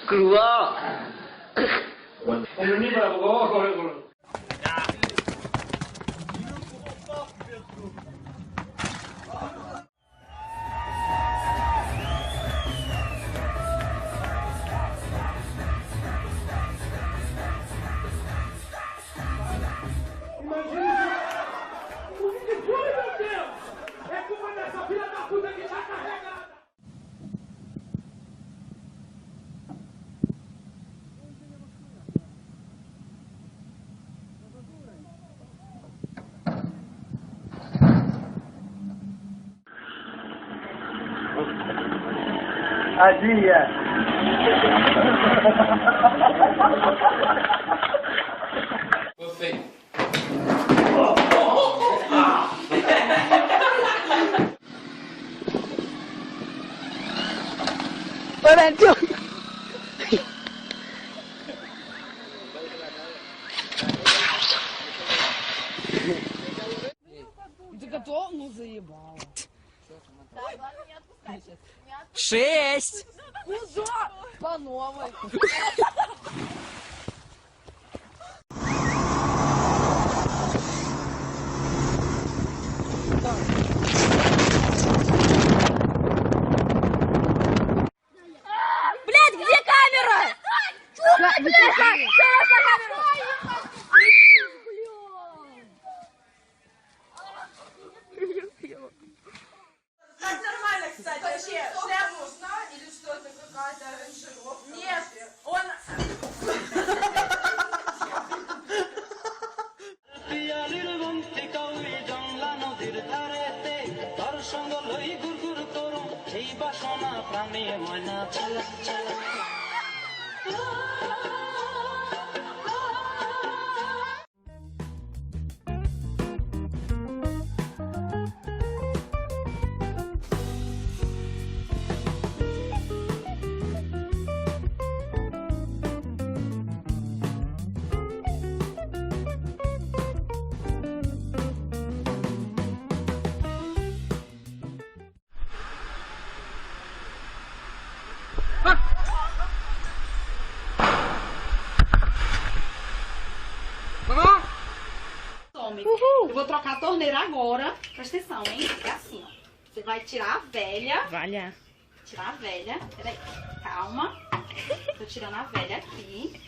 Keluar. Ini berapa kau? Adia. Perfeito. Olha, tio. Ты готов? Ну заебал. 6. Куда? По новой. Блядь, где камера? Где камера? Так нормально, кстати, вообще. Шляпу нужна или что-то, какая-то аранжировка? Нет, он... Eu vou trocar a torneira agora. Presta atenção, hein? É assim, ó. Você vai tirar a velha. Валя. Tirar a velha. Peraí. Calma. Tô tirando a velha aqui.